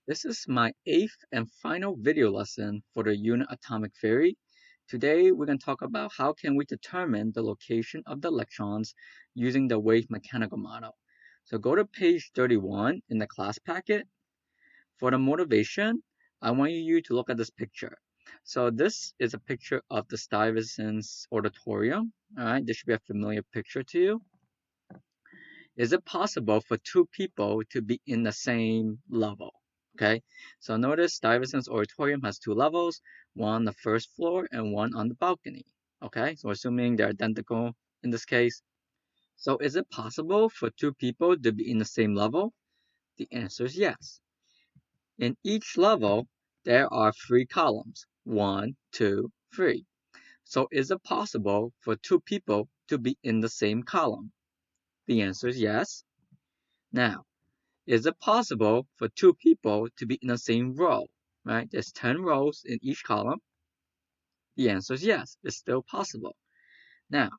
This is my 8th and final video lesson for the unit atomic theory. Today we're going to talk about how can we determine the location of the electrons using the wave mechanical model. So go to page 31 in the class packet. For the motivation, I want you to look at this picture. So this is a picture of the Stuyvesant's auditorium. Alright, this should be a familiar picture to you. Is it possible for two people to be in the same level? Okay, so notice Stuyvesant's auditorium has two levels, one on the first floor and one on the balcony. Okay, so assuming they're identical in this case. So is it possible for two people to be in the same level? The answer is yes. In each level, there are three columns, 1, 2, 3. So is it possible for two people to be in the same column? The answer is yes. Now, is it possible for two people to be in the same row? Right? There's 10 rows in each column. The answer is yes, it's still possible. Now,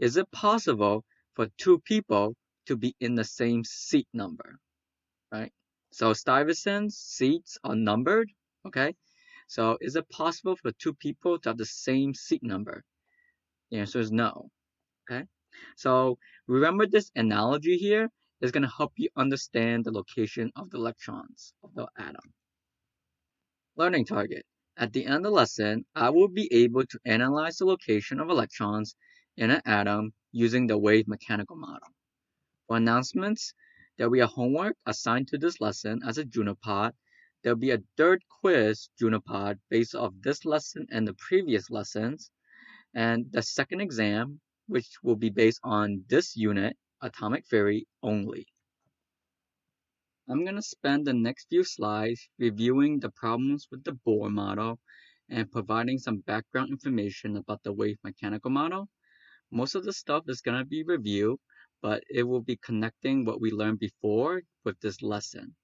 is it possible for two people to be in the same seat number? Right? So Stuyvesant's seats are numbered. Okay? So is it possible for two people to have the same seat number? The answer is no. Okay? So remember this analogy here is going to help you understand the location of the electrons of the atom. Learning target. At the end of the lesson, I will be able to analyze the location of electrons in an atom using the wave mechanical model. For announcements, there will be a homework assigned to this lesson as a Junipod. There will be a third quiz Junipod based off this lesson and the previous lessons, and the second exam, which will be based on this unit, atomic theory only. I'm going to spend the next few slides reviewing the problems with the Bohr model and providing some background information about the wave mechanical model. Most of the stuff is going to be reviewed, but it will be connecting what we learned before with this lesson.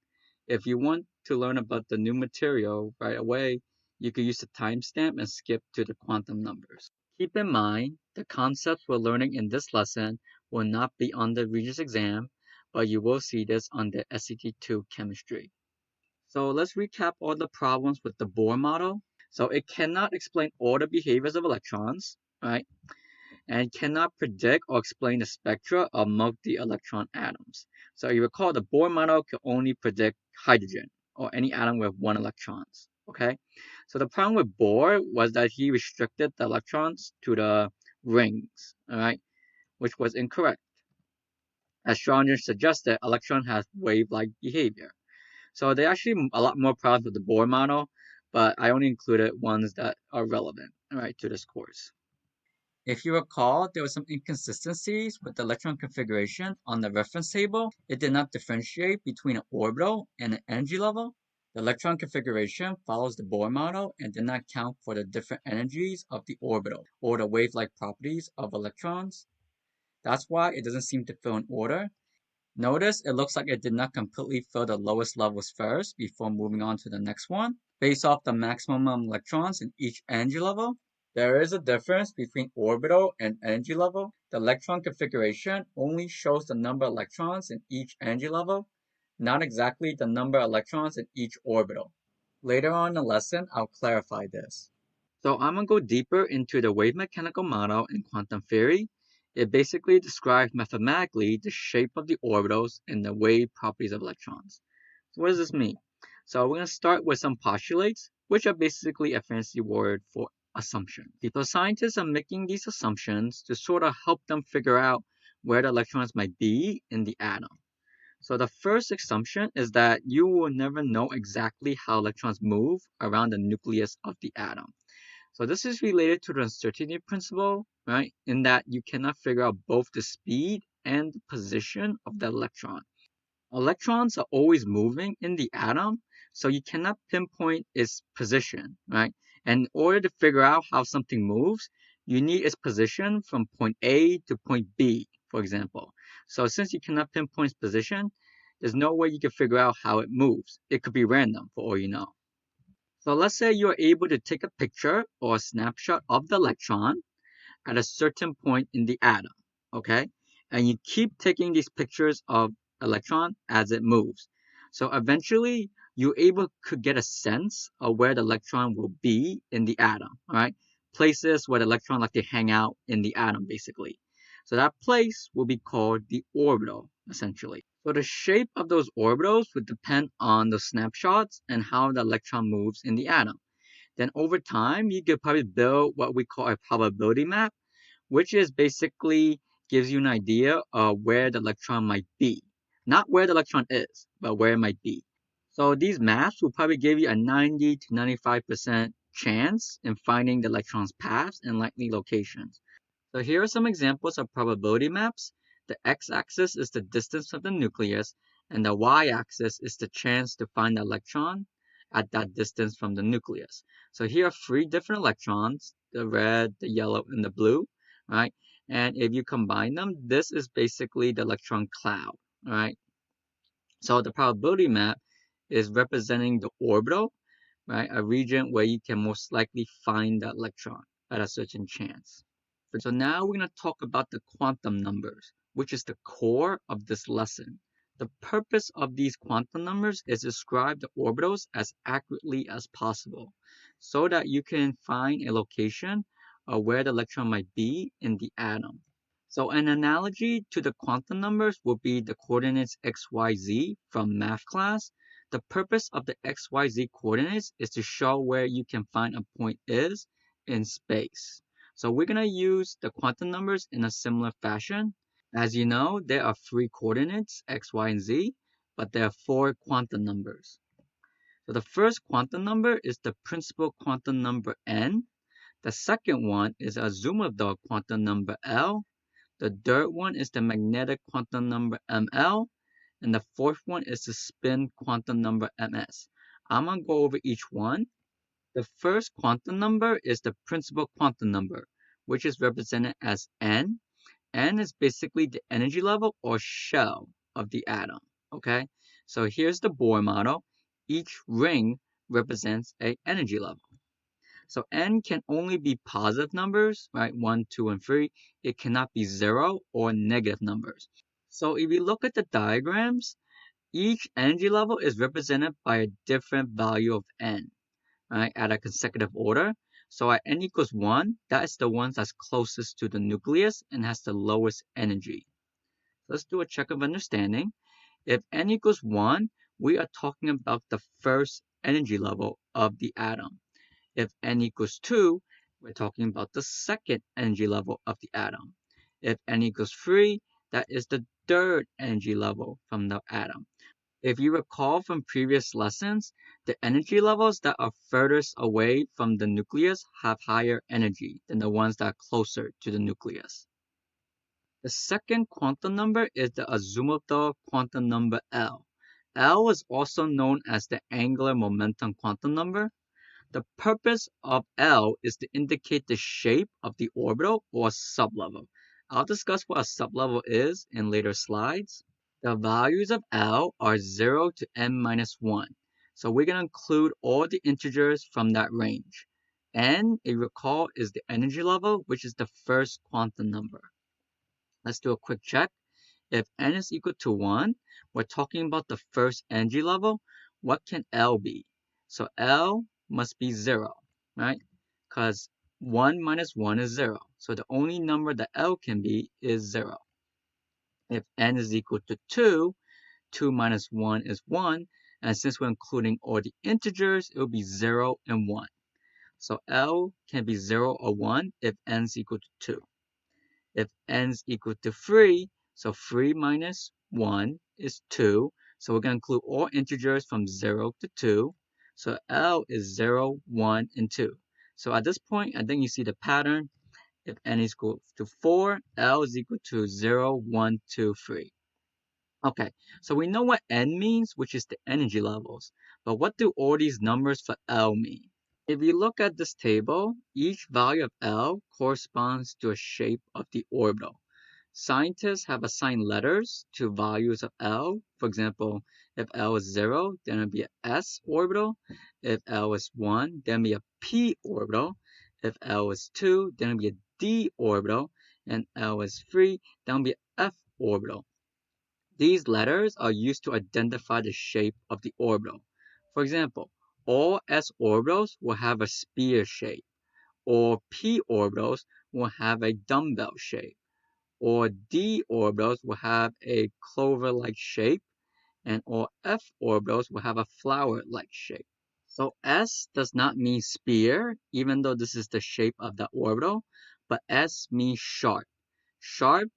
If you want to learn about the new material right away, you can use the timestamp and skip to the quantum numbers. Keep in mind, the concepts we're learning in this lesson will not be on the Regents exam, but you will see this on the SCT2 chemistry. So let's recap all the problems with the Bohr model. So it cannot explain all the behaviors of electrons, right? And cannot predict or explain the spectra of multi-electron atoms. So you recall the Bohr model can only predict hydrogen or any atom with 1 electron. Okay, so the problem with Bohr was that he restricted the electrons to the rings, all right, which was incorrect. As Schrödinger suggested, electron has wave-like behavior. So there are actually a lot more problems with the Bohr model, but I only included ones that are relevant, all right, to this course. If you recall, there were some inconsistencies with the electron configuration on the reference table. It did not differentiate between an orbital and an energy level. The electron configuration follows the Bohr model and did not count for the different energies of the orbital or the wave-like properties of electrons. That's why it doesn't seem to fill in order. Notice it looks like it did not completely fill the lowest levels first before moving on to the next one. Based off the maximum electrons in each energy level, there is a difference between orbital and energy level. The electron configuration only shows the number of electrons in each energy level, not exactly the number of electrons in each orbital. Later on in the lesson, I'll clarify this. So I'm going to go deeper into the wave mechanical model in quantum theory. It basically describes mathematically the shape of the orbitals and the wave properties of electrons. So what does this mean? So we're going to start with some postulates, which are basically a fancy word for assumption. So scientists are making these assumptions to sort of help them figure out where the electrons might be in the atom. So the first assumption is that you will never know exactly how electrons move around the nucleus of the atom. So this is related to the uncertainty principle, right? In that you cannot figure out both the speed and the position of the electron. Electrons are always moving in the atom, so you cannot pinpoint its position, right? And in order to figure out how something moves, you need its position from point A to point B, for example. So since you cannot pinpoint its position, there's no way you can figure out how it moves. It could be random for all you know. So let's say you're able to take a picture or a snapshot of the electron at a certain point in the atom, okay? And you keep taking these pictures of electron as it moves. So eventually, you could get a sense of where the electron will be in the atom, all right? Places where the electron like to hang out in the atom, basically. So that place will be called the orbital, essentially. So the shape of those orbitals would depend on the snapshots and how the electron moves in the atom. Then over time, you could probably build what we call a probability map, which is basically gives you an idea of where the electron might be. Not where the electron is, but where it might be. So these maps will probably give you a 90 to 95% chance in finding the electron's paths and likely locations. So here are some examples of probability maps. The x-axis is the distance of the nucleus, and the y-axis is the chance to find the electron at that distance from the nucleus. So here are three different electrons, the red, the yellow, and the blue, right? And if you combine them, this is basically the electron cloud, right? So the probability map is representing the orbital, right? A region where you can most likely find the electron at a certain chance. So now we're going to talk about the quantum numbers, which is the core of this lesson. The purpose of these quantum numbers is to describe the orbitals as accurately as possible so that you can find a location of where the electron might be in the atom. So an analogy to the quantum numbers would be the coordinates xyz from math class. The purpose of the xyz coordinates is to show where you can find a point is in space. So we're going to use the quantum numbers in a similar fashion. As you know, there are three coordinates, x, y, and z, but there are four quantum numbers. So the first quantum number is the principal quantum number n. The second one is Azimuthal quantum number L. The third one is the magnetic quantum number ML. And the fourth one is the spin quantum number MS. I'm going to go over each one. The first quantum number is the principal quantum number, which is represented as N. N is basically the energy level or shell of the atom, okay? So here's the Bohr model. Each ring represents an energy level. So n can only be positive numbers, right? 1, 2, and 3. It cannot be 0 or negative numbers. So if you look at the diagrams, each energy level is represented by a different value of n, right, at a consecutive order. So at n equals 1, that is the one that's closest to the nucleus and has the lowest energy. Let's do a check of understanding. If n equals 1, we are talking about the first energy level of the atom. If n equals 2, we're talking about the second energy level of the atom. If n equals 3, that is the third energy level from the atom. If you recall from previous lessons, the energy levels that are furthest away from the nucleus have higher energy than the ones that are closer to the nucleus. The second quantum number is the Azimuthal quantum number L. L is also known as the angular momentum quantum number. The purpose of L is to indicate the shape of the orbital or sublevel. I'll discuss what a sublevel is in later slides. The values of L are 0 to n minus 1. So we're going to include all the integers from that range. N, if you recall, is the energy level, which is the first quantum number. Let's do a quick check. If n is equal to 1, we're talking about the first energy level. What can L be? So L must be 0, right? Because 1 minus 1 is 0. So the only number that L can be is 0. If n is equal to 2, 2 minus 1 is 1. And since we're including all the integers, it will be 0 and 1. So L can be 0 or 1 if n is equal to 2. If n is equal to 3, so 3 minus 1 is 2. So we're going to include all integers from 0 to 2. So L is 0, 1, and 2. So at this point, I think you see the pattern. If n is equal to 4, L is equal to 0, 1, 2, 3. Okay, so we know what n means, which is the energy levels. But what do all these numbers for L mean? If you look at this table, each value of L corresponds to a shape of the orbital. Scientists have assigned letters to values of L. For example, if L is 0, then it'll be a S orbital. If L is 1, then it'll be a P orbital. If L is 2, then it'll be a D orbital. And L is 3, then it'll be a F orbital. These letters are used to identify the shape of the orbital. For example, all s orbitals will have a spear shape, or p orbitals will have a dumbbell shape, or d orbitals will have a clover-like shape, and all f orbitals will have a flower-like shape. So S does not mean spear, even though this is the shape of the orbital, but S means sharp. Sharp,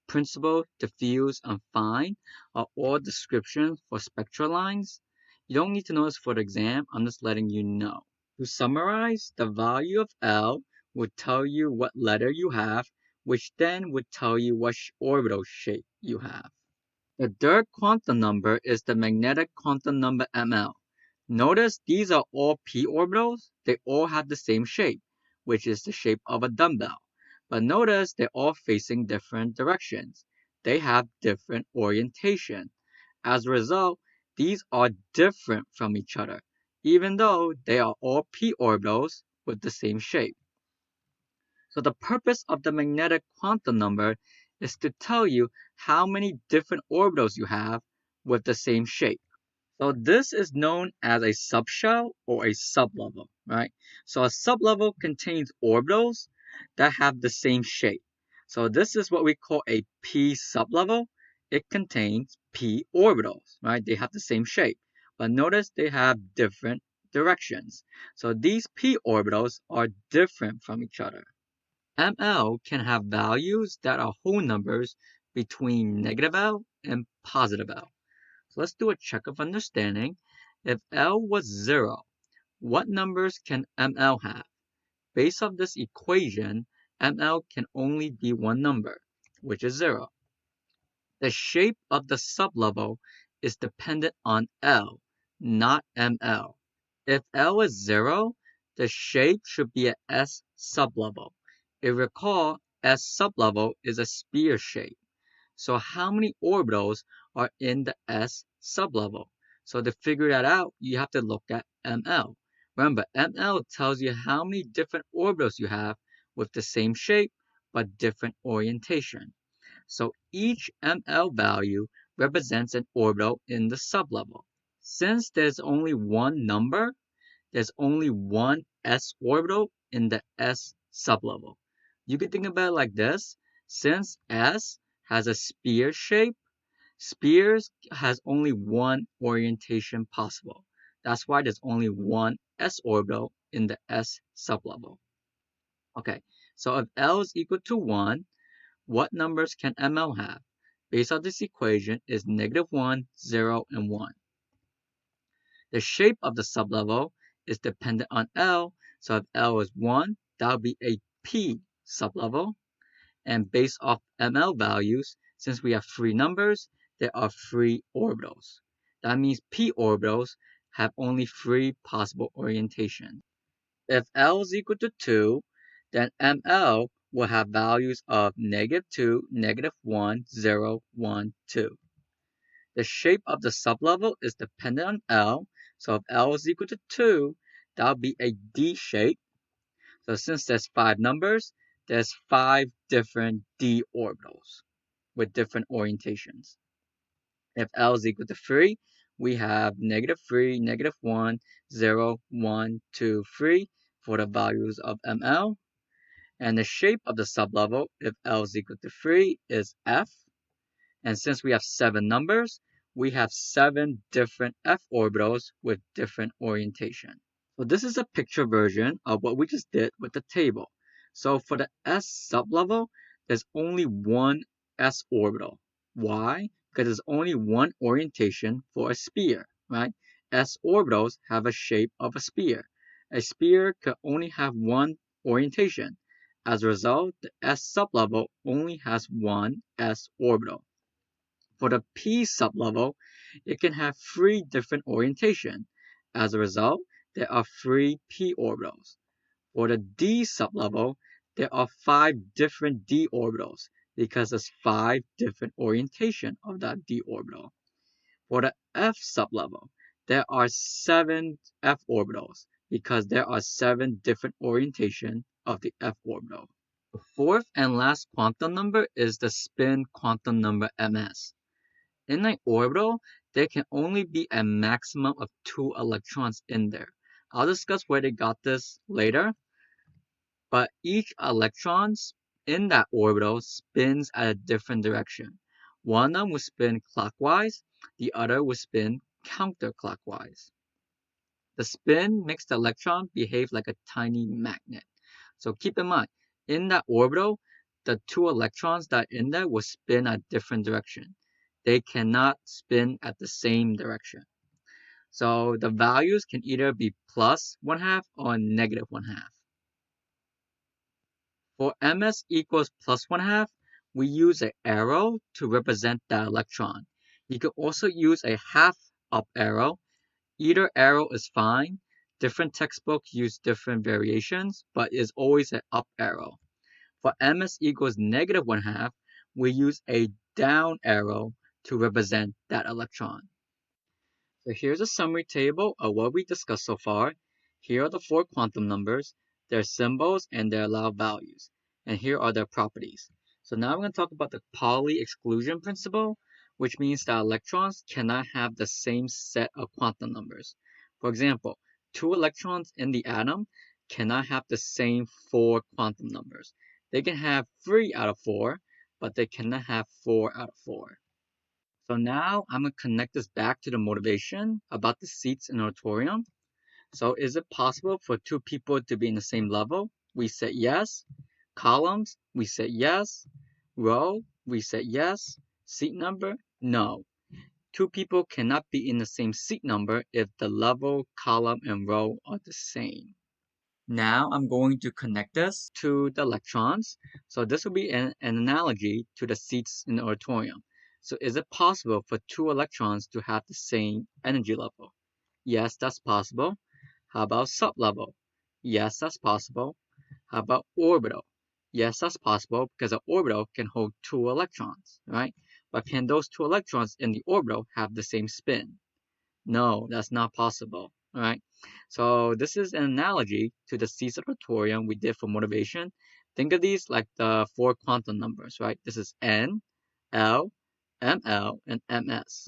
principal, diffuse, and fine are all descriptions for spectral lines. You don't need to know this for the exam, I'm just letting you know. To summarize, the value of L would tell you what letter you have, which then would tell you what orbital shape you have. The third quantum number is the magnetic quantum number ML. Notice these are all p orbitals. They all have the same shape, which is the shape of a dumbbell. But notice they're all facing different directions. They have different orientation. As a result, these are different from each other, even though they are all p orbitals with the same shape. So the purpose of the magnetic quantum number is to tell you how many different orbitals you have with the same shape. So this is known as a subshell or a sublevel, right? So a sublevel contains orbitals that have the same shape. So this is what we call a p sublevel. It contains p orbitals, right? They have the same shape, but notice they have different directions. So these p orbitals are different from each other. ML can have values that are whole numbers between negative L and positive L. So let's do a check of understanding. If L was 0, what numbers can ML have? Based off this equation, ML can only be one number, which is 0. The shape of the sublevel is dependent on L, not ML. If L is 0, the shape should be a S sublevel. If you recall, S sublevel is a spear shape. So how many orbitals are in the S sublevel? So to figure that out, you have to look at ML. Remember, ML tells you how many different orbitals you have with the same shape but different orientation. So each ML value represents an orbital in the sublevel. Since there's only one number, there's only one s orbital in the s sublevel. You could think about it like this. Since S has a spear shape, spears has only one orientation possible. That's why there's only one s orbital in the s sublevel. Okay, so if L is equal to 1, what numbers can ML have? Based on this equation is -1, 0, and 1. The shape of the sublevel is dependent on L, so if L is 1, that would be a P sublevel. And based off ML values, since we have 3 numbers, there are 3 orbitals. That means P orbitals have only 3 possible orientations. If L is equal to 2, then ML will have values of -2, -1, 0, 1, 2. The shape of the sublevel is dependent on L, so if L is equal to 2, that would be a D shape. So since there's 5 numbers, there's 5 different D orbitals with different orientations. If L is equal to 3, we have -3, -1, 0, 1, 2, 3 for the values of ML. And the shape of the sublevel, if L is equal to 3, is F. And since we have 7 numbers, we have 7 different F orbitals with different orientation. So this is a picture version of what we just did with the table. So for the S sublevel, there's only one S orbital. Why? Because there's only one orientation for a sphere, right? S orbitals have a shape of a sphere. A sphere could only have one orientation. As a result, the S sublevel only has one S orbital. For the P sublevel, it can have 3 different orientations. As a result, there are 3 p orbitals. For the D sublevel, there are 5 different d orbitals because there's 5 different orientation of that d orbital. For the F sublevel, there are 7 f orbitals because there are 7 different orientation of the f orbital. The fourth and last quantum number is the spin quantum number ms. In an orbital, there can only be a maximum of 2 electrons in there. I'll discuss where they got this later, but each electron in that orbital spins at a different direction. One of them will spin clockwise, the other will spin counterclockwise. The spin makes the electron behave like a tiny magnet. So keep in mind, in that orbital, the 2 electrons that are in there will spin at different direction. They cannot spin at the same direction. So the values can either be plus 1/2 or negative 1/2. For ms equals plus 1/2, we use an arrow to represent that electron. You can also use a half up arrow. Either arrow is fine. Different textbooks use different variations, but it's always an up arrow. For ms equals negative 1/2, we use a down arrow to represent that electron. So here's a summary table of what we discussed so far. Here are the 4 quantum numbers, their symbols, and their allowed values. And here are their properties. So now we're going to talk about the Pauli exclusion principle, which means that electrons cannot have the same set of quantum numbers. For example, 2 electrons in the atom cannot have the same 4 quantum numbers. They can have 3 out of 4, but they cannot have 4 out of 4. So now I'm going to connect this back to the motivation about the seats in the auditorium. So is it possible for 2 people to be in the same level? We said yes. Columns, we said yes. Row, we said yes. Seat number, no. 2 people cannot be in the same seat number if the level, column, and row are the same. Now I'm going to connect this to the electrons. So this will be an analogy to the seats in the auditorium. So is it possible for 2 electrons to have the same energy level? Yes, that's possible. How about sublevel? Yes, that's possible. How about orbital? Yes, that's possible because an orbital can hold 2 electrons, right? But can those 2 electrons in the orbital have the same spin? No, that's not possible. All right. So this is an analogy to the seats of the auditorium we did for motivation. Think of these like the 4 quantum numbers, right? This is N, L, ML, and MS.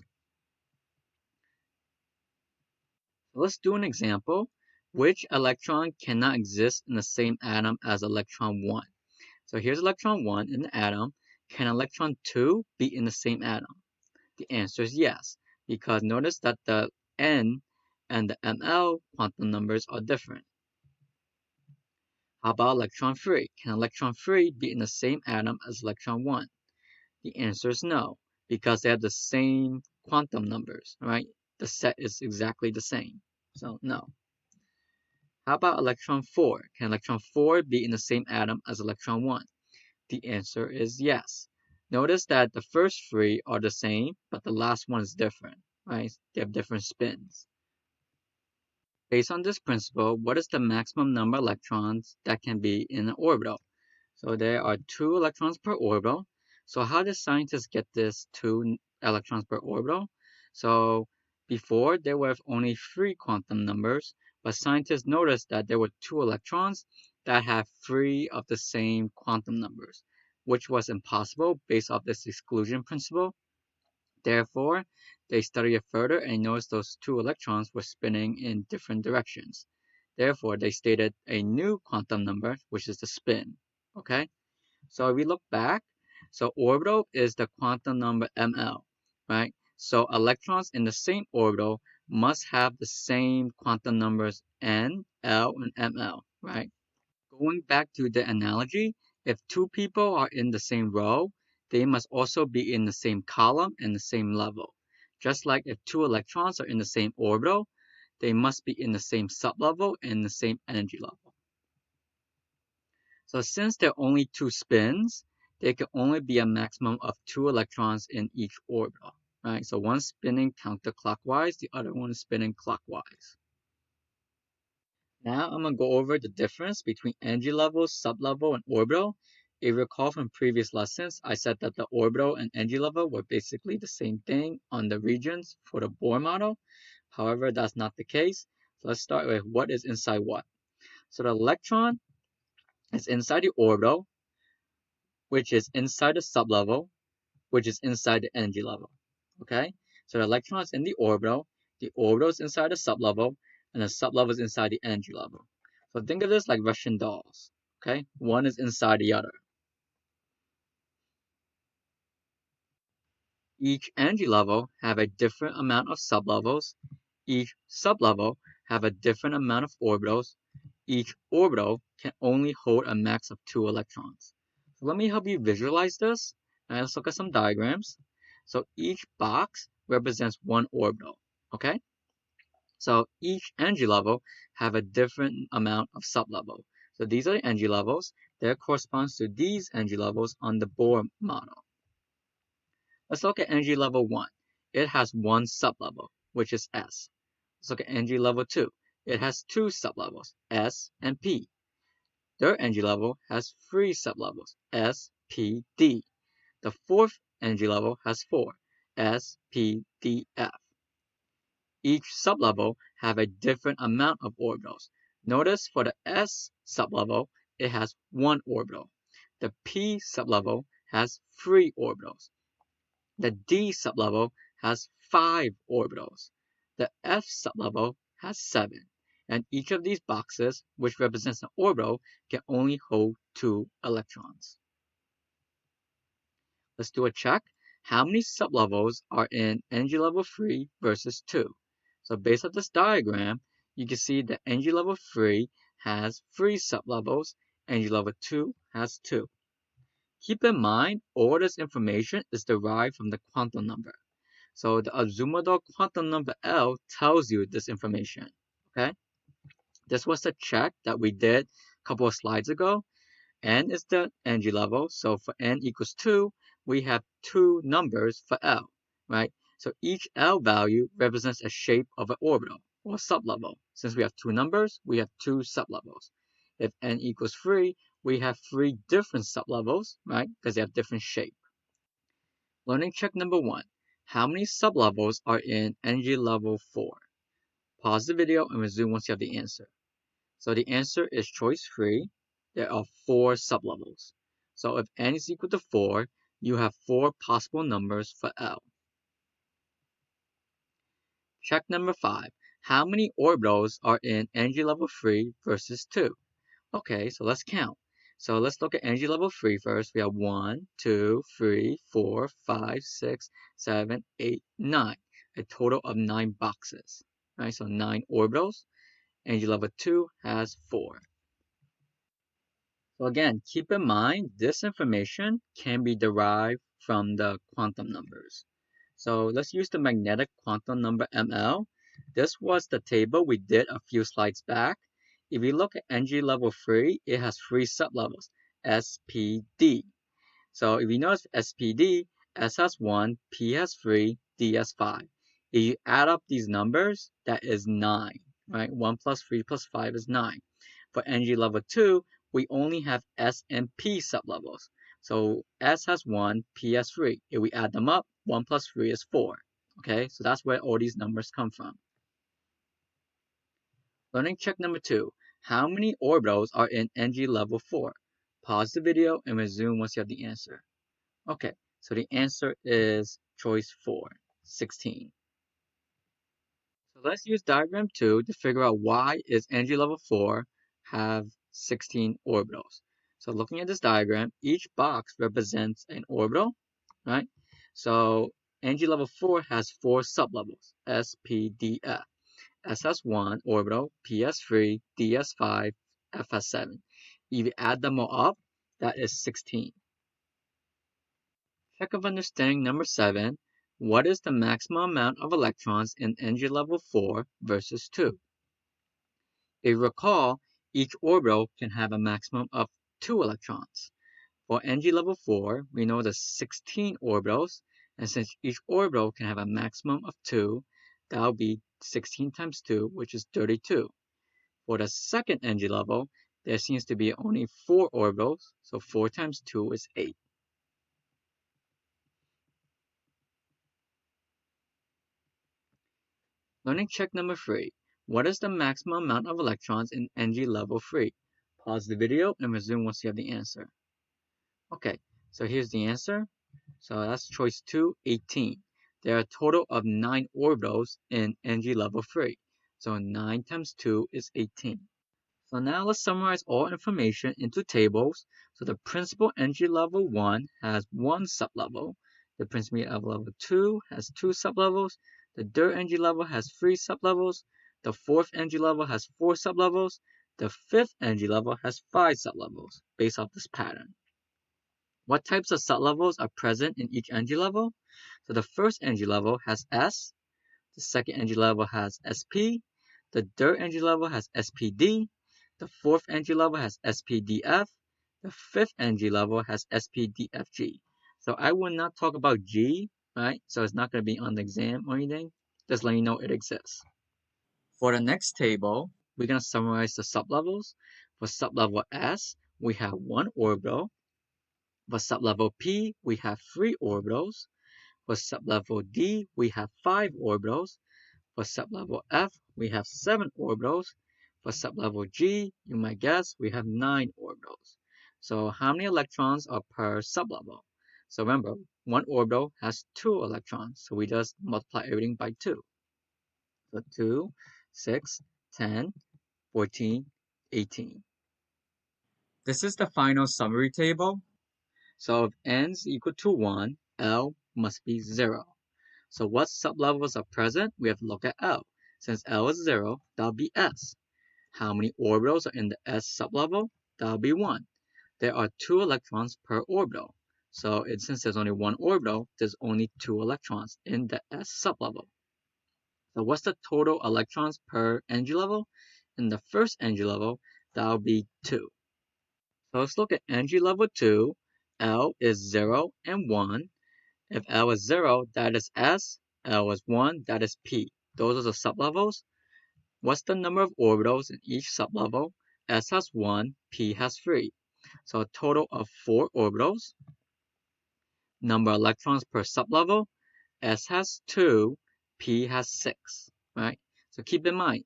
So let's do an example. Which electron cannot exist in the same atom as electron 1? So here's electron 1 in the atom. Can electron 2 be in the same atom? The answer is yes, because notice that the N and the ML quantum numbers are different. How about electron 3? Can electron 3 be in the same atom as electron 1? The answer is no, because they have the same quantum numbers, right? The set is exactly the same, so no. How about electron 4? Can electron 4 be in the same atom as electron 1? The answer is yes. Notice that the first 3 are the same, but the last one is different, right? They have different spins. Based on this principle, what is the maximum number of electrons that can be in an orbital? So there are 2 electrons per orbital. So how did scientists get this 2 electrons per orbital? So before there were only 3 quantum numbers, but scientists noticed that there were 2 electrons that have 3 of the same quantum numbers, which was impossible based off this exclusion principle. Therefore, they studied it further and noticed those 2 electrons were spinning in different directions. Therefore, they stated a new quantum number, which is the spin. Okay? So if we look back, so orbital is the quantum number ML, right? So electrons in the same orbital must have the same quantum numbers N, L, and ML, right? Going back to the analogy, if 2 people are in the same row, they must also be in the same column and the same level. Just like if 2 electrons are in the same orbital, they must be in the same sublevel and the same energy level. So since there are only 2 spins, there can only be a maximum of 2 electrons in each orbital, right? So one spinning counterclockwise, the other one is spinning clockwise. Now I'm going to go over the difference between energy level, sublevel, and orbital. If you recall from previous lessons, I said that the orbital and energy level were basically the same thing on the regions for the Bohr model. However, that's not the case. So let's start with what is inside what. So the electron is inside the orbital, which is inside the sublevel, which is inside the energy level. Okay? So the electron is in the orbital is inside the sublevel, and the sublevel is inside the energy level. So think of this like Russian dolls, okay? One is inside the other. Each energy level have a different amount of sublevels. Each sublevel have a different amount of orbitals. Each orbital can only hold a max of 2 electrons. So let me help you visualize this. Now let's look at some diagrams. So each box represents one orbital, okay? So each energy level have a different amount of sublevel. So these are the energy levels. That corresponds to these energy levels on the Bohr model. Let's look at energy level 1. It has one sublevel, which is S. Let's look at energy level 2. It has two sublevels, S and P. Their energy level has three sublevels, S, P, D. The fourth energy level has four, S, P, D, F. Each sublevel have a different amount of orbitals. Notice for the S sublevel, it has one orbital. The P sublevel has three orbitals. The D sublevel has 5 orbitals. The F sublevel has 7. And each of these boxes, which represents an orbital, can only hold 2 electrons. Let's do a check. How many sublevels are in energy level 3 versus 2? So based on this diagram, you can see that energy level 3 has 3 sublevels, energy level 2 has 2. Keep in mind, all this information is derived from the quantum number. So the Azimuthal quantum number L tells you this information, okay? This was the check that we did a couple of slides ago. N is the energy level, so for N equals 2, we have two numbers for L, right? So each L value represents a shape of an orbital or sublevel. Since we have two numbers, we have two sublevels. If N equals 3, we have 3 different sublevels, right? Because they have different shape. Learning check number 1. How many sublevels are in energy level 4? Pause the video and resume once you have the answer. So the answer is choice 3. There are 4 sublevels. So if n is equal to 4, you have 4 possible numbers for L. Check number 5. How many orbitals are in energy level 3 versus 2? Okay, so let's count. So let's look at energy level 3 first. We have 1, 2, 3, 4, 5, 6, 7, 8, 9. A total of 9 boxes. Right, so 9 orbitals. Energy level 2 has 4. So again, keep in mind this information can be derived from the quantum numbers. So let's use the magnetic quantum number ML. This was the table we did a few slides back. If you look at energy level 3, it has 3 sublevels, S, P, D. So if you notice SPD, S has 1, P has 3, D has 5. If you add up these numbers, that is 9, right? 1 plus 3 plus 5 is 9. For energy level 2, we only have S and P sublevels. So S has 1, P has 3. If we add them up, 1 plus 3 is 4. Okay, so that's where all these numbers come from. Learning check number 2. How many orbitals are in energy level 4? Pause the video and resume once you have the answer. Okay, so the answer is choice 4, 16. So let's use diagram 2 to figure out why is energy level 4 have 16 orbitals. So looking at this diagram, each box represents an orbital, right? So energy level 4 has 4 sublevels, S, P, D, F. S has 1 orbital, P has 3, D has 5, F has 7. If you add them all up, that is 16. Check of understanding number 7. What is the maximum amount of electrons in energy level 4 versus 2? If you recall, each orbital can have a maximum of 2 electrons. For energy level 4, we know there's 16 orbitals, and since each orbital can have a maximum of 2, that will be 16 times 2, which is 32. For the second energy level, there seems to be only 4 orbitals, so 4 times 2 is 8. Learning check number 3. What is the maximum amount of electrons in energy level 3? Pause the video and resume once you have the answer. Okay, so here's the answer. So that's choice 2, 18. there are a total of 9 orbitals in energy level 3. So 9 times 2 is 18. So now let's summarize all information into tables. So the principal energy level 1 has 1 sublevel. The principal energy level 2 has 2 sublevels. The third energy level has 3 sublevels. The fourth energy level has 4 sublevels. The fifth energy level has 5 sublevels, based off this pattern. What types of sublevels are present in each energy level? So the first energy level has S. The second energy level has SP. The third energy level has SPD. The fourth energy level has SPDF. The fifth energy level has SPDFG. So I will not talk about G, right? So it's not going to be on the exam or anything. Just letting you know it exists. For the next table, we're going to summarize the sublevels. For sublevel S, we have 1 orbital. For sublevel P, we have 3 orbitals. For sublevel D, we have 5 orbitals. For sublevel F, we have 7 orbitals. For sublevel G, you might guess, we have 9 orbitals. So how many electrons are per sublevel? So remember, one orbital has 2 electrons, so we just multiply everything by 2. So 2, 6, 10, 14, 18. This is the final summary table. So if n is equal to 1, L must be 0. So what sublevels are present? We have to look at L. Since L is 0, that'll be S. How many orbitals are in the S sublevel? That'll be 1. There are 2 electrons per orbital. So since there's only 1 orbital, there's only 2 electrons in the S sublevel. So what's the total electrons per energy level? In the first energy level, that'll be 2. So let's look at energy level 2. L is 0 and 1. If L is 0, that is S. L is 1, that is P. Those are the sublevels. What's the number of orbitals in each sublevel? S has 1, P has 3. So a total of 4 orbitals. Number of electrons per sublevel? S has 2, P has 6. Right? So keep in mind,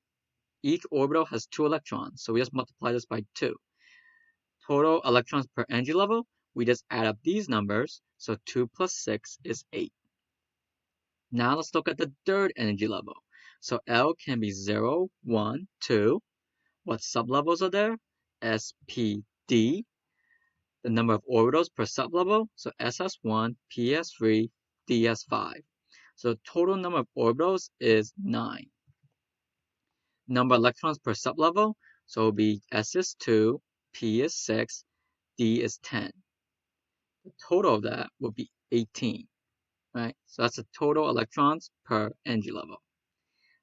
each orbital has 2 electrons. So we just multiply this by 2. Total electrons per energy level, we just add up these numbers. So 2 plus 6 is 8. Now let's look at the third energy level. So L can be 0, 1, 2. What sublevels are there? S, P, D. The number of orbitals per sublevel. So S has 1, P has 3, D has 5. So the total number of orbitals is 9. Number of electrons per sublevel. So it will be S is 2, P is 6, D is 10. The total of that will be 18. Right? So that's the total electrons per energy level.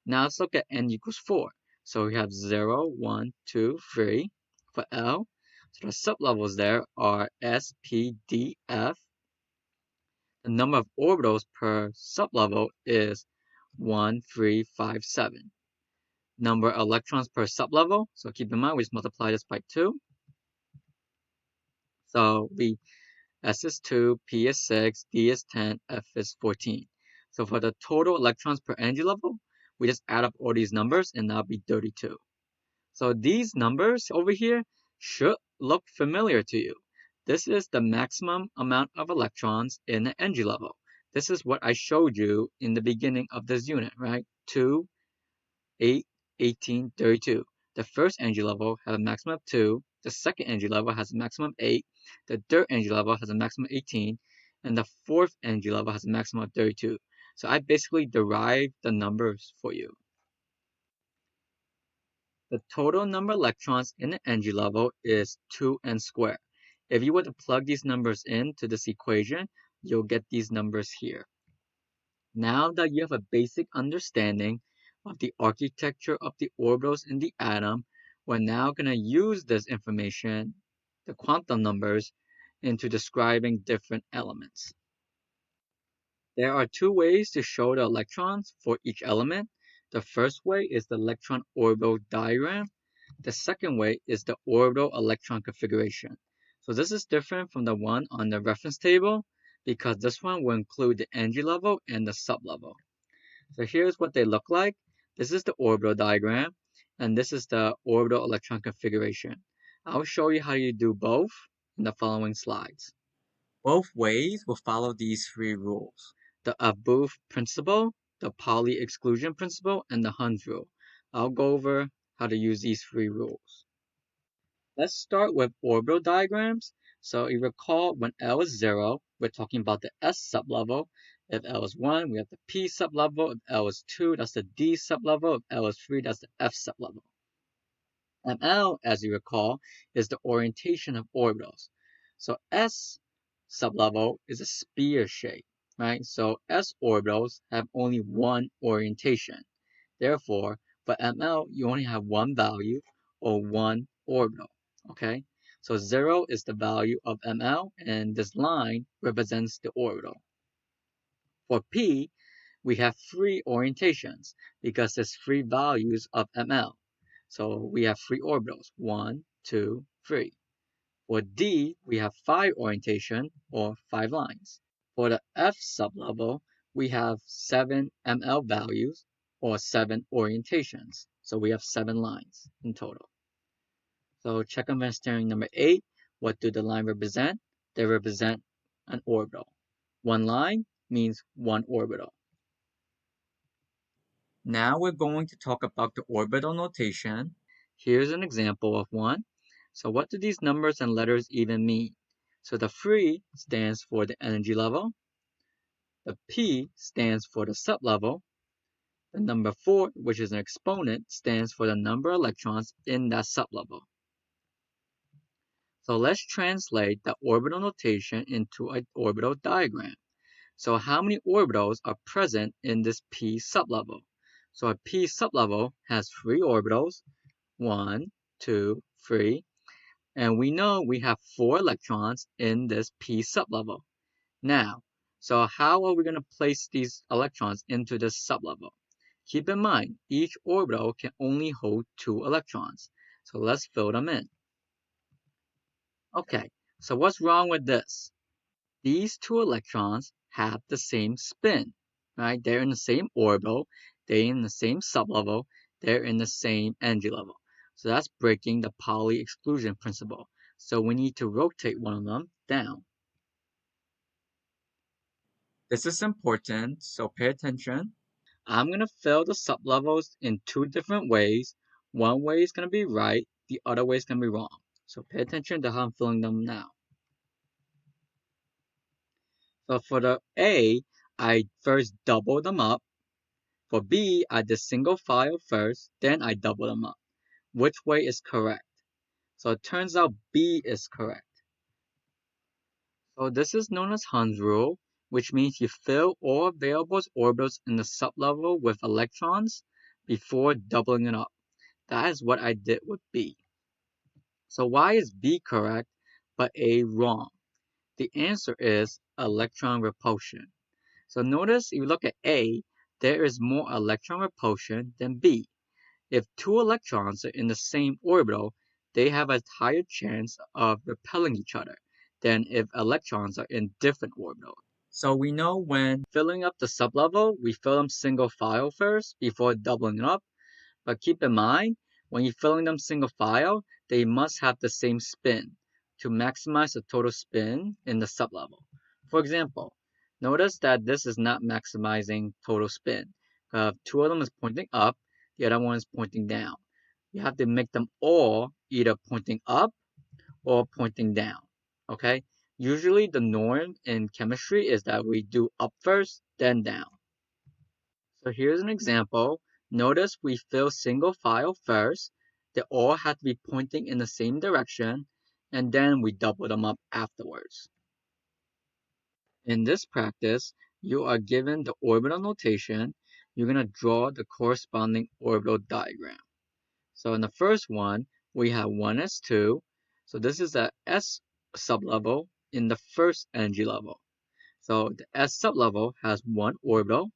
Now let's look at n equals 4. So we have 0, 1, 2, 3 for L. So the sublevels there are S, P, D, F. The number of orbitals per sublevel is 1, 3, 5, 7. Number of electrons per sublevel. So keep in mind, we just multiply this by 2. So S is 2, P is 6, D is 10, F is 14. So for the total electrons per energy level, we just add up all these numbers and that'll be 32. So these numbers over here should look familiar to you. This is the maximum amount of electrons in the energy level. This is what I showed you in the beginning of this unit, right? 2, 8, 18, 32. The first energy level has a maximum of 2. The second energy level has a maximum of 8. The third energy level has a maximum of 18. And the fourth energy level has a maximum of 32. So I basically derived the numbers for you. The total number of electrons in the energy level is 2n squared. If you were to plug these numbers into this equation, you'll get these numbers here. Now that you have a basic understanding of the architecture of the orbitals in the atom, we're now going to use this information, the quantum numbers, into describing different elements. There are 2 ways to show the electrons for each element. The first way is the electron orbital diagram. The second way is the orbital electron configuration. So this is different from the one on the reference table because this one will include the energy level and the sublevel. So here's what they look like. This is the orbital diagram, and this is the orbital electron configuration. I'll show you how you do both in the following slides. Both ways will follow these 3 rules. the Above principle, the Pauli exclusion principle, and the Hund Rule. I'll go over how to use these 3 rules. Let's start with orbital diagrams. So you recall when L is 0, we're talking about the S sublevel. If L is 1, we have the P sublevel. If L is 2, that's the D sublevel. If L is 3, that's the F sublevel. ML, as you recall, is the orientation of orbitals. So S sublevel is a sphere shape, right? So S orbitals have only one orientation. Therefore, for ML, you only have one value or one orbital, okay? So 0 is the value of ML, and this line represents the orbital. For P, we have 3 orientations because there's 3 values of ML. So we have 3 orbitals, 1, 2, 3. For D, we have 5 orientation or 5 lines. For the F sublevel, we have 7 ML values or 7 orientations. So we have 7 lines in total. So check on steering number 8. What do the line represent? They represent an orbital. One line means one orbital. Now we're going to talk about the orbital notation. Here's an example of one. So what do these numbers and letters even mean? So the 3 stands for the energy level. The P stands for the sublevel. The number 4, which is an exponent, stands for the number of electrons in that sublevel. So let's translate the orbital notation into an orbital diagram. So how many orbitals are present in this P sublevel? So a P sublevel has 3 orbitals, 1, 2, 3, and we know we have 4 electrons in this P sublevel. Now, so how are we going to place these electrons into this sublevel? Keep in mind, each orbital can only hold 2 electrons. So let's fill them in. Okay, so what's wrong with this? These 2 electrons have the same spin, right? They're in the same orbital, they're in the same sublevel, they're in the same energy level. So that's breaking the Pauli exclusion principle. So we need to rotate one of them down. This is important, so pay attention. I'm going to fill the sublevels in 2 different ways. One way is going to be right, the other way is going to be wrong. So pay attention to how I'm filling them now. So for the A, I first double them up. For B, I did single file first, then I double them up. Which way is correct? So it turns out B is correct. So this is known as Hund Rule, which means you fill all available orbitals in the sublevel with electrons before doubling it up. That is what I did with B. So why is B correct but A wrong? The answer is electron repulsion. So notice if you look at A, there is more electron repulsion than B. If 2 electrons are in the same orbital, they have a higher chance of repelling each other than if electrons are in different orbitals. So we know when filling up the sublevel, we fill them single file first before doubling it up. But keep in mind, when you're filling them single file, they must have the same spin to maximize the total spin in the sublevel. For example, notice that this is not maximizing total spin. 2 of them is pointing up, the other one is pointing down. You have to make them all either pointing up or pointing down, okay? Usually the norm in chemistry is that we do up first, then down. So here's an example. Notice we fill single file first. They all have to be pointing in the same direction, and then we double them up afterwards. In this practice, you are given the orbital notation. You're going to draw the corresponding orbital diagram. So in the first one, we have 1s2. So this is a S sublevel in the first energy level. So the S sublevel has 1 orbital,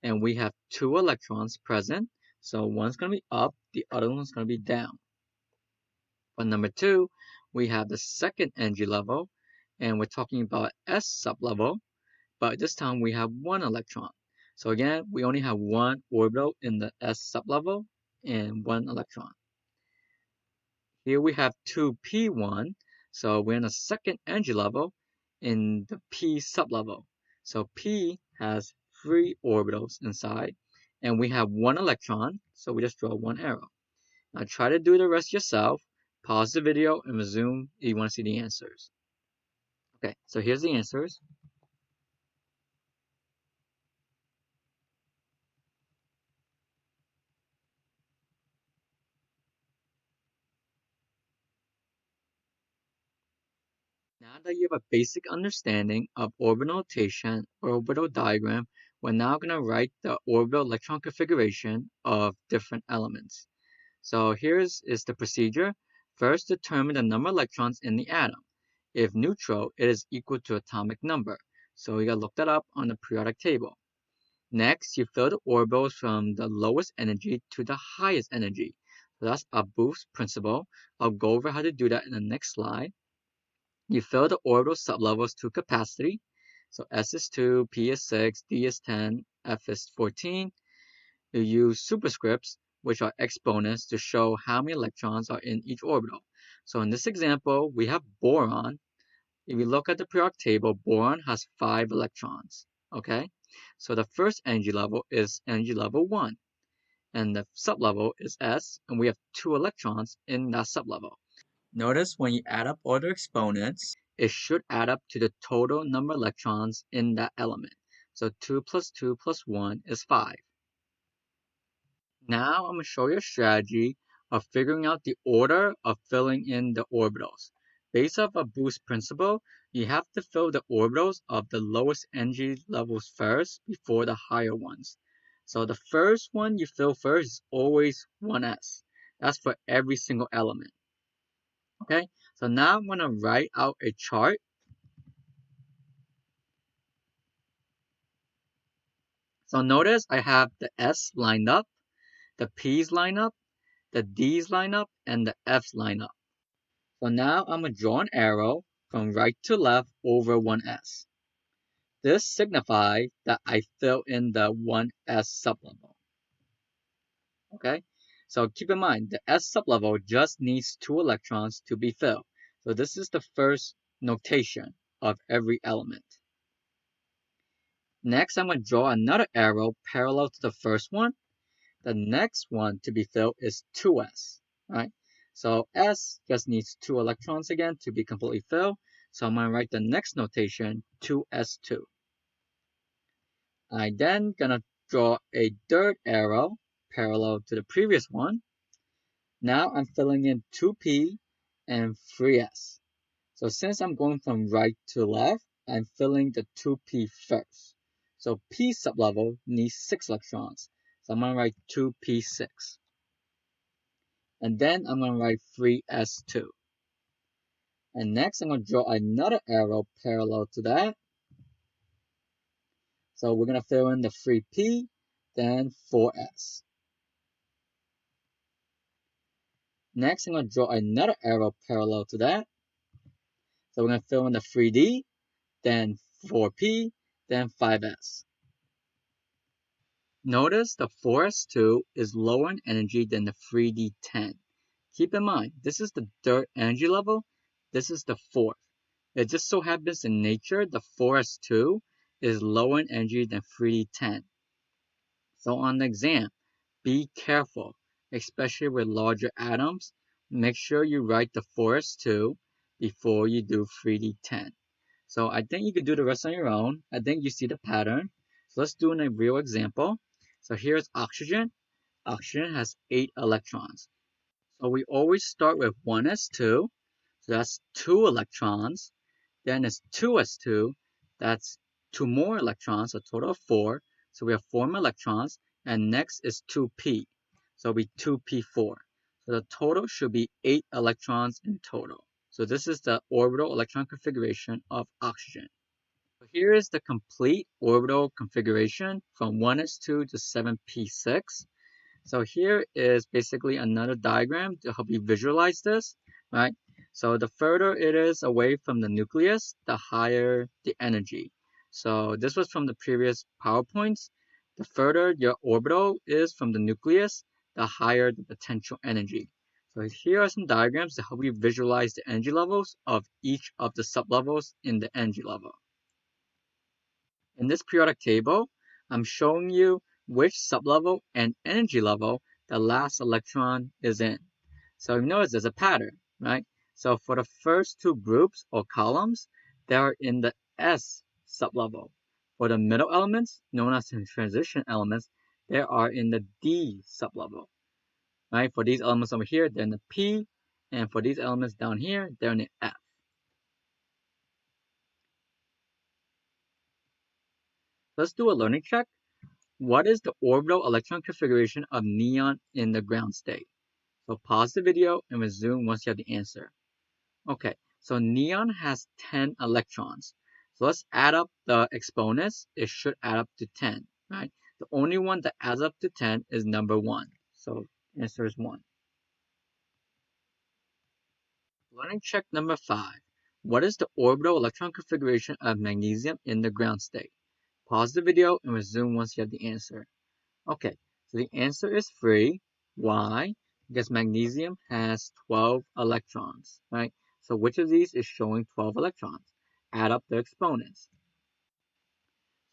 and we have 2 electrons present. So one's going to be up, the other one's going to be down. For number 2, we have the second energy level, and we're talking about S sublevel, but this time we have 1 electron. So again, we only have 1 orbital in the S sublevel and 1 electron. Here we have 2p1, so we're in the second energy level in the P sublevel. So P has 3 orbitals inside, and we have 1 electron, so we just draw 1 arrow. Now try to do the rest yourself. Pause the video and resume if you want to see the answers. Okay, so here's the answers. Now that you have a basic understanding of orbital notation or orbital diagram, we're now going to write the orbital electron configuration of different elements. So here's the procedure. First, determine the number of electrons in the atom. If neutral, it is equal to atomic number. So we got to look that up on the periodic table. Next, you fill the orbitals from the lowest energy to the highest energy. So that's a boost principle. I'll go over how to do that in the next slide. You fill the orbital sublevels to capacity. So S is 2, P is 6, D is 10, F is 14. You use superscripts, which are exponents, to show how many electrons are in each orbital. So in this example, we have boron. If you look at the periodic table, boron has 5 electrons. Okay? So the first energy level is energy level 1. And the sublevel is S, and we have 2 electrons in that sublevel. Notice when you add up all the exponents, it should add up to the total number of electrons in that element. So 2 plus 2 plus 1 is 5. Now I'm going to show you a strategy of figuring out the order of filling in the orbitals. Based off a boost principle, you have to fill the orbitals of the lowest energy levels first before the higher ones. So the first one you fill first is always 1s. That's for every single element. Okay, so now I'm going to write out a chart. So notice I have the S lined up, the P's lined up, the D's lined up, and the F's lined up. So now I'm going to draw an arrow from right to left over 1s. This signifies that I fill in the 1s sublevel. Okay, so keep in mind the S sublevel just needs 2 electrons to be filled. So this is the first notation of every element. Next, I'm going to draw another arrow parallel to the first one. The next one to be filled is 2s, right? So S just needs 2 electrons again to be completely filled. So I'm going to write the next notation, 2s2. I then going to draw a third arrow parallel to the previous one. Now I'm filling in 2p and 3s. So since I'm going from right to left, I'm filling the 2p first. So p sublevel needs 6 electrons. So I'm going to write 2p6. And then I'm going to write 3s2. And next I'm going to draw another arrow parallel to that. So we're going to fill in the 3p, then 4s. Next I'm going to draw another arrow parallel to that. So we're going to fill in the 3d, then 4p, then 5s. Notice the 4s2 is lower in energy than the 3d10. Keep in mind, this is the third energy level, this is the fourth. It just so happens in nature the 4s2 is lower in energy than 3d10. So on the exam, be careful, especially with larger atoms. Make sure you write the 4s2 before you do 3d10. So I think you can do the rest on your own. I think you see the pattern. So let's do a real example. So here's oxygen. Oxygen has 8 electrons. So we always start with 1s2. So that's 2 electrons. Then it's 2s2. That's 2 more electrons, a total of 4. So we have 4 more electrons. And next is 2p. So it'll be 2p4. So the total should be 8 electrons in total. So this is the orbital electron configuration of oxygen. So here is the complete orbital configuration from 1s2 to 7p6. So here is basically another diagram to help you visualize this, right? So the further it is away from the nucleus, the higher the energy. So this was from the previous PowerPoints. The further your orbital is from the nucleus, the higher the potential energy. So here are some diagrams to help you visualize the energy levels of each of the sublevels in the energy level. In this periodic table, I'm showing you which sublevel and energy level the last electron is in. So you notice there's a pattern, right? So for the first two groups or columns, they are in the S sublevel. For the middle elements, known as the transition elements, they are in the D sublevel, right? For these elements over here, they're in the P, and for these elements down here, they're in the F. Let's do a learning check. What is the orbital electron configuration of neon in the ground state? So pause the video and resume once you have the answer. Okay, so neon has 10 electrons. So let's add up the exponents. It should add up to 10, right? The only one that adds up to 10 is number 1. So answer is 1. Learning check number 5. What is the orbital electron configuration of magnesium in the ground state? Pause the video and resume once you have the answer. Okay, so the answer is 3. Why? Because magnesium has 12 electrons, right? So which of these is showing 12 electrons? Add up the exponents.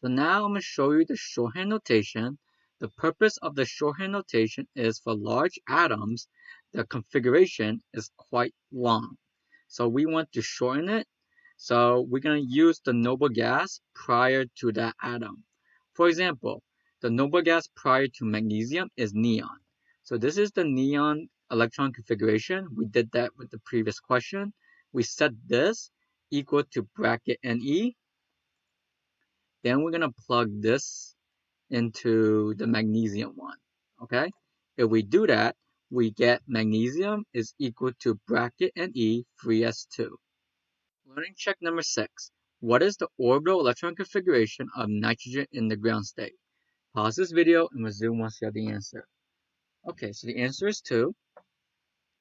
So now I'm going to show you the shorthand notation. The purpose of the shorthand notation is for large atoms, the configuration is quite long. So we want to shorten it. So we're going to use the noble gas prior to that atom. For example, the noble gas prior to magnesium is neon. So this is the neon electron configuration. We did that with the previous question. We set this equal to bracket Ne. Then we're going to plug this into the magnesium one. Okay? If we do that, we get magnesium is equal to bracket Ne 3s2. Learning check number 6. What is the orbital electron configuration of nitrogen in the ground state? Pause this video and resume once you have the answer. Okay, so the answer is 2.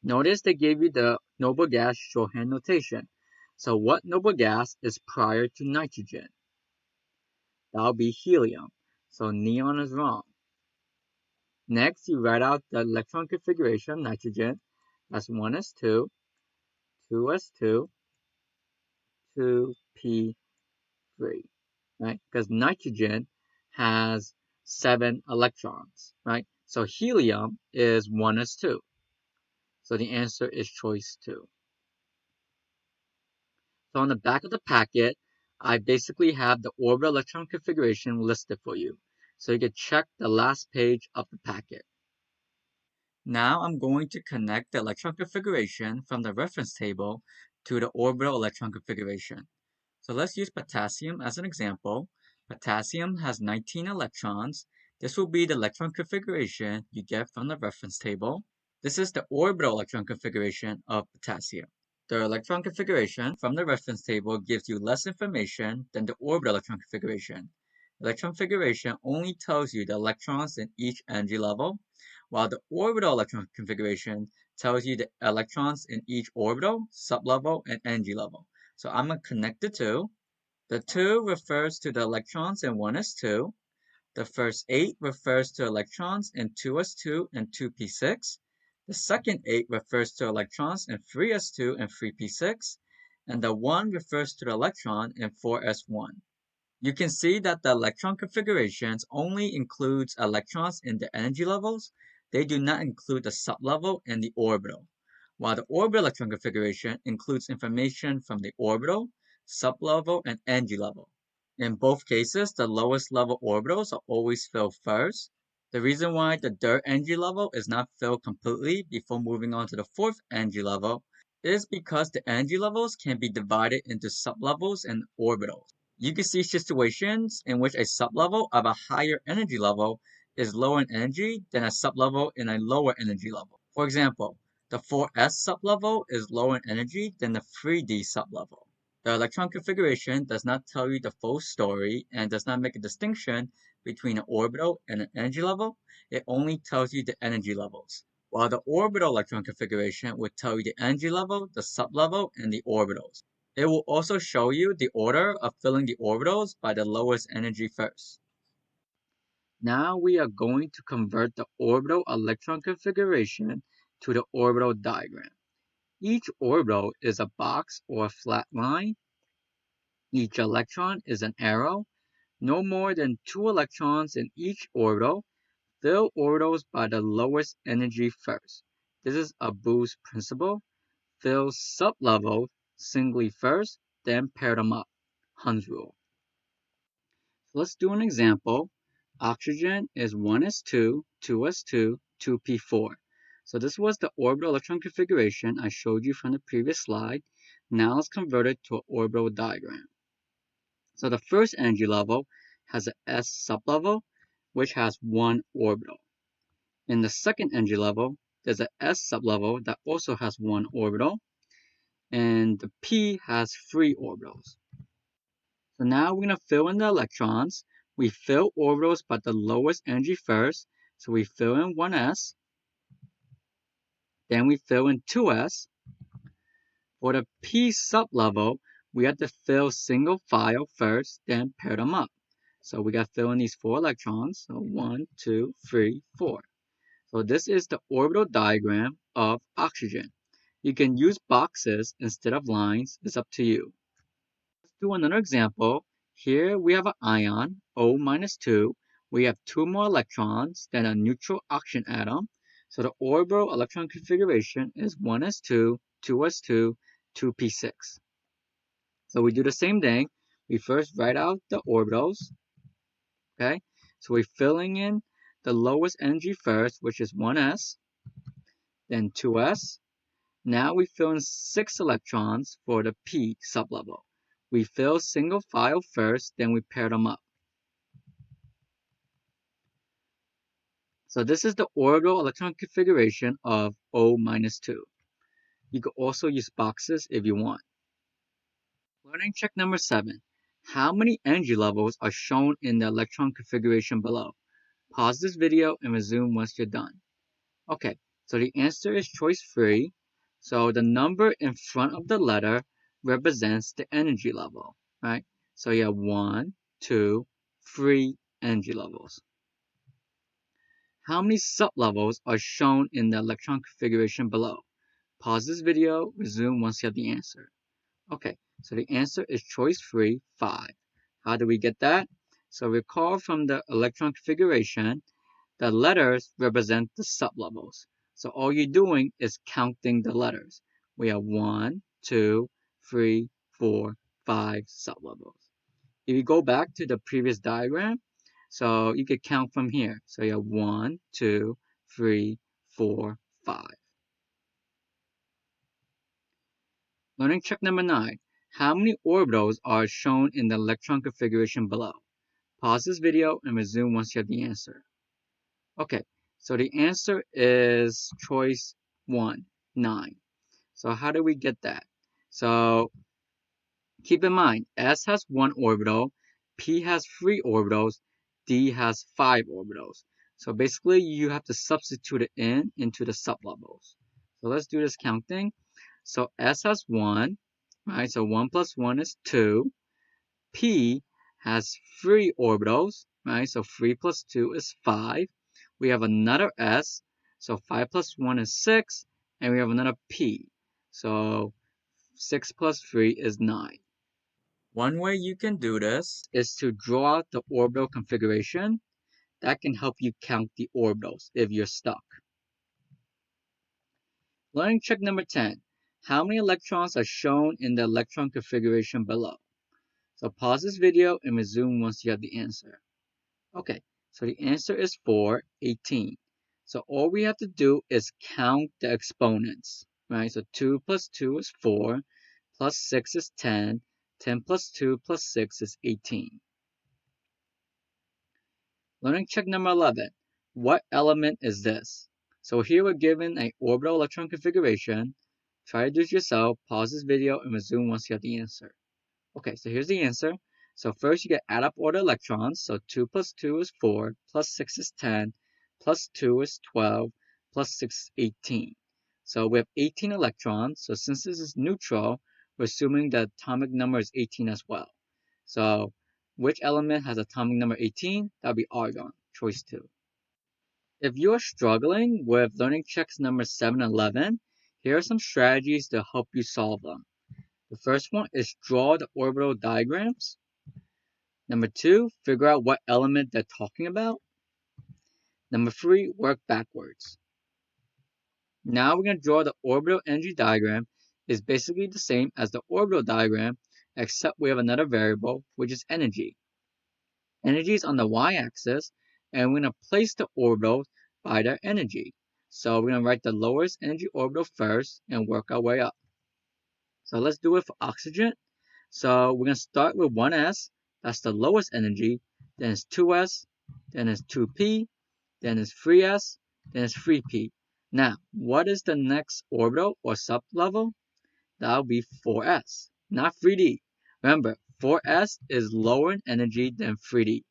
Notice they gave you the noble gas shorthand notation. So what noble gas is prior to nitrogen? That'll be helium. So neon is wrong. Next, you write out the electron configuration of nitrogen. That's 1s2, 2s2, 2p3. Right? Because nitrogen has 7 electrons, right? So helium is 1s2. So the answer is choice 2. So on the back of the packet, I basically have the orbital electron configuration listed for you. So you can check the last page of the packet. Now I'm going to connect the electron configuration from the reference table to the orbital electron configuration. So let's use potassium as an example. Potassium has 19 electrons. This will be the electron configuration you get from the reference table. This is the orbital electron configuration of potassium. The electron configuration from the reference table gives you less information than the orbital electron configuration. Electron configuration only tells you the electrons in each energy level, while the orbital electron configuration tells you the electrons in each orbital, sublevel, and energy level. So I'm going to connect the two. The 2 refers to the electrons in 1s2. The first 8 refers to electrons in 2s2 and 2p6. The second 8 refers to electrons in 3s2 and 3p6. And the 1 refers to the electron in 4s1. You can see that the electron configurations only includes electrons in the energy levels. They do not include the sublevel and the orbital, while the orbital electron configuration includes information from the orbital, sublevel, and energy level. In both cases, the lowest level orbitals are always filled first. The reason why the third energy level is not filled completely before moving on to the fourth energy level is because the energy levels can be divided into sublevels and orbitals. You can see situations in which a sublevel of a higher energy level is lower in energy than a sublevel in a lower energy level. For example, the 4s sublevel is lower in energy than the 3d sublevel. The electron configuration does not tell you the full story and does not make a distinction between an orbital and an energy level. It only tells you the energy levels, while the orbital electron configuration would tell you the energy level, the sublevel, and the orbitals. It will also show you the order of filling the orbitals by the lowest energy first. Now we are going to convert the orbital electron configuration to the orbital diagram. Each orbital is a box or a flat line. Each electron is an arrow. No more than 2 electrons in each orbital. Fill orbitals by the lowest energy first. This is a boost principle. Fill sublevels singly first, then pair them up. Hund Rule. So let's do an example. Oxygen is 1s2, 2s2, 2p4. So this was the orbital electron configuration I showed you from the previous slide. Now let's convert it to an orbital diagram. So the first energy level has a s sublevel, which has one orbital. In the second energy level, there's a s sublevel that also has one orbital, and the p has 3 orbitals. So now we're going to fill in the electrons. We fill orbitals by the lowest energy first. So we fill in 1s, then we fill in 2s. For the p sublevel, we have to fill single file first, then pair them up. So we got to fill in these 4 electrons. So 1, 2, 3, 4. So this is the orbital diagram of oxygen. You can use boxes instead of lines. It's up to you. Let's do another example. Here we have an ion, O-2. We have 2 more electrons than a neutral oxygen atom. So the orbital electron configuration is 1s2, 2s2, 2p6. So we do the same thing. We first write out the orbitals. Okay, so we're filling in the lowest energy first, which is 1s, then 2s. Now we fill in 6 electrons for the p sublevel. We fill single file first, then we pair them up. So this is the orbital electron configuration of O-2. You could also use boxes if you want. Learning check number 7. How many energy levels are shown in the electron configuration below? Pause this video and resume once you're done. Okay, so the answer is choice 3. So the number in front of the letter represents the energy level, right? So you have 1, 2, 3 energy levels. How many sublevels are shown in the electron configuration below? Pause this video, resume once you have the answer. Okay, so the answer is choice 3, 5. How do we get that? So recall from the electron configuration, the letters represent the sublevels. So all you're doing is counting the letters. We have 1, 2, 3, 4, 5 sublevels. If you go back to the previous diagram, so you could count from here. So you have 1, 2, 3, 4, 5. Learning check number 9. How many orbitals are shown in the electron configuration below? Pause this video and resume once you have the answer. Okay, so the answer is choice 1, 9. So how do we get that? So keep in mind, S has 1 orbital, P has 3 orbitals, D has 5 orbitals. So basically, you have to substitute it into the sublevels. So let's do this counting. So S has 1, right? So 1 plus 1 is 2. P has 3 orbitals, right? So 3 plus 2 is 5. We have another S, so 5 plus 1 is 6, and we have another P. So 6 plus 3 is 9. One way you can do this is to draw out the orbital configuration. That can help you count the orbitals if you're stuck. Learning trick number 10. How many electrons are shown in the electron configuration below? So pause this video and resume once you have the answer. Okay, so the answer is 4, 18. So all we have to do is count the exponents, right? So 2 plus 2 is 4, plus 6 is 10, 10 plus 2 plus 6 is 18. Learning check number 11. What element is this? So here we're given an orbital electron configuration. Try to do it yourself, pause this video, and resume once you have the answer. Okay, so here's the answer. So first you get add up all the electrons. So 2 plus 2 is 4, plus 6 is 10, plus 2 is 12, plus 6 is 18. So we have 18 electrons. So since this is neutral, we're assuming the atomic number is 18 as well. So which element has atomic number 18? That would be argon, choice 2. If you're struggling with learning checks number 7 and 11, here are some strategies to help you solve them. The first one is draw the orbital diagrams. Number 2, figure out what element they're talking about. Number 3, work backwards. Now we're going to draw the orbital energy diagram. It's basically the same as the orbital diagram, except we have another variable, which is energy. Energy is on the y-axis, and we're going to place the orbitals by their energy. So we're going to write the lowest energy orbital first and work our way up. So let's do it for oxygen. So we're going to start with 1s, that's the lowest energy, then it's 2s, then it's 2p, then it's 3s, then it's 3p. Now, what is the next orbital or sublevel? That'll be 4s, not 3d. Remember, 4s is lower in energy than 3d.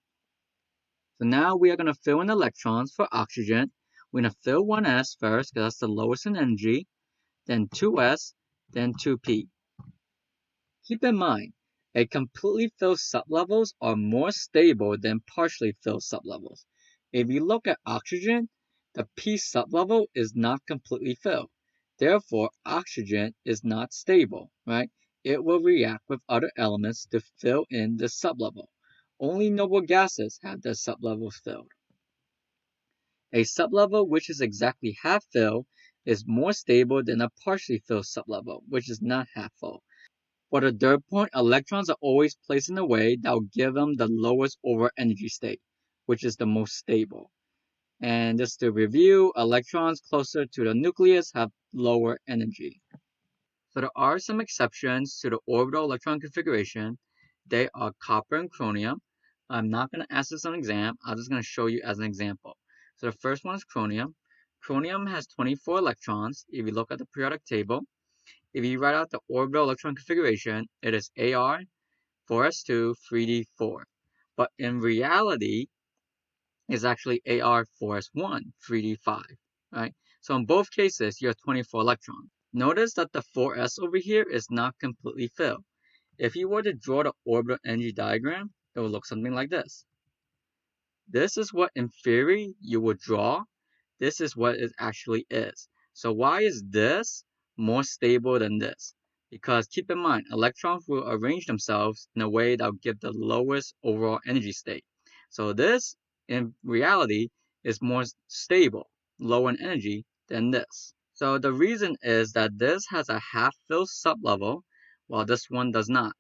So now we are going to fill in electrons for oxygen. We're going to fill 1s first because that's the lowest in energy, then 2s, then 2p. Keep in mind, a completely filled sublevels are more stable than partially filled sublevels. If you look at oxygen, the P sublevel is not completely filled. Therefore, oxygen is not stable, right? It will react with other elements to fill in the sublevel. Only noble gases have their sublevels filled. A sublevel which is exactly half filled is more stable than a partially filled sublevel, which is not half full. For the third point, electrons are always placed in a way that will give them the lowest overall energy state, which is the most stable. And just to review, electrons closer to the nucleus have lower energy. So there are some exceptions to the orbital electron configuration. They are copper and chromium. I'm not going to ask this on exam. I'm just going to show you as an example. So the first one is chromium. Chromium has 24 electrons. If you look at the periodic table, if you write out the orbital electron configuration, it is Ar, 4s2, 3d4. But in reality, it's actually Ar, 4s1, 3d5, right? So in both cases, you have 24 electrons. Notice that the 4s over here is not completely filled. If you were to draw the orbital energy diagram, it will look something like this. This is what in theory you would draw. This is what it actually is. So why is this more stable than this? Because keep in mind, electrons will arrange themselves in a way that will give the lowest overall energy state. So this, in reality, is more stable, lower in energy than this. So the reason is that this has a half-filled sublevel, while this one does not.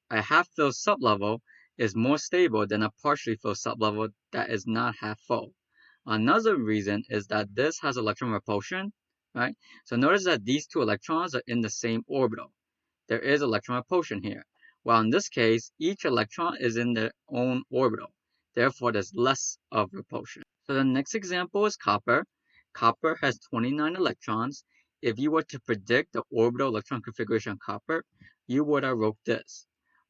A half-filled sublevel is more stable than a partially filled sublevel that is not half full. Another reason is that this has electron repulsion, right? So notice that these two electrons are in the same orbital. There is electron repulsion here. While in this case, each electron is in their own orbital. Therefore, there's less of repulsion. So the next example is copper. Copper has 29 electrons. If you were to predict the orbital electron configuration of copper, you would have wrote this.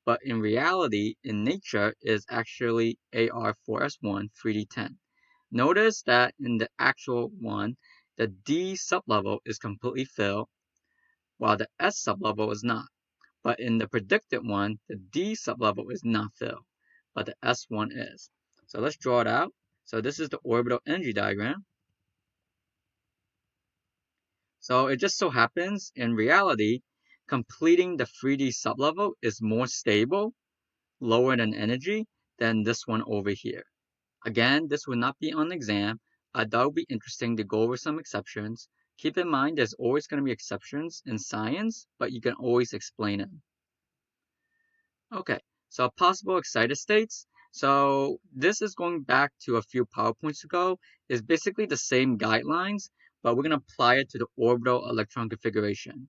But in reality, in nature, is actually Ar4s1 3d10. Notice that in the actual one, the D sublevel is completely filled, while the S sublevel is not. But in the predicted one, the D sublevel is not filled, but the S one is. So let's draw it out. So this is the orbital energy diagram. So it just so happens, in reality, completing the 3D sublevel is more stable, lower in energy, than this one over here. Again, this will not be on exam. I thought it would be interesting to go over some exceptions. Keep in mind there's always going to be exceptions in science, but you can always explain it. Okay, so possible excited states. So this is going back to a few PowerPoints ago. It's basically the same guidelines, but we're going to apply it to the orbital electron configuration.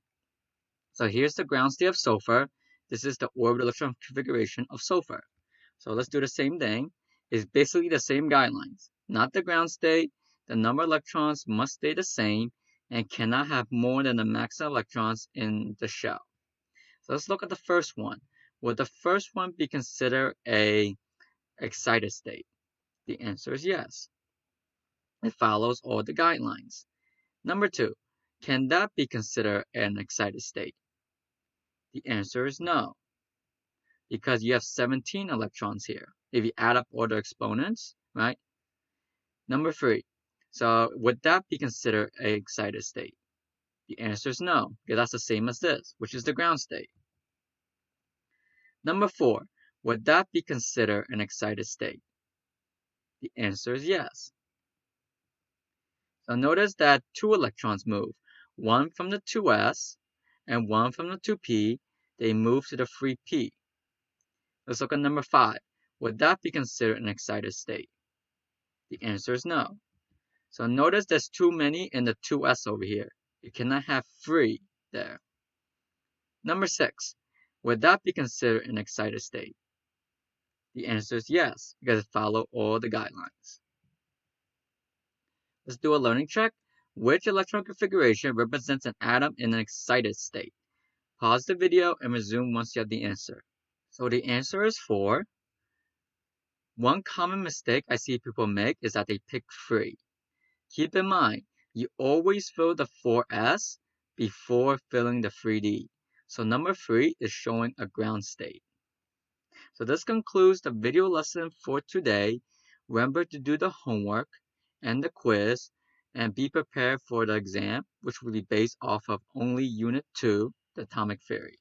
So here's the ground state of sulfur. This is the orbital electron configuration of sulfur. So let's do the same thing. It's basically the same guidelines. Not the ground state. The number of electrons must stay the same and cannot have more than the maximum electrons in the shell. So let's look at the first one. Would the first one be considered a excited state? The answer is yes. It follows all the guidelines. Number 2, can that be considered an excited state? The answer is no, because you have 17 electrons here. If you add up all the exponents, right? Number 3, so would that be considered an excited state? The answer is no, because that's the same as this, which is the ground state. Number 4, would that be considered an excited state? The answer is yes. So notice that two electrons move, one from the 2s and one from the 2p. They move to the free p. Let's look at number 5. Would that be considered an excited state? The answer is no. So notice there's too many in the 2s over here. You cannot have free there. Number 6. Would that be considered an excited state? The answer is yes, because it follows all the guidelines. Let's do a learning check. Which electron configuration represents an atom in an excited state? Pause the video and resume once you have the answer. So the answer is 4. One common mistake I see people make is that they pick free. Keep in mind, you always fill the 4s before filling the 3d. So number 3 is showing a ground state. So this concludes the video lesson for today. Remember to do the homework and the quiz and be prepared for the exam, which will be based off of only Unit 2, the atomic theory.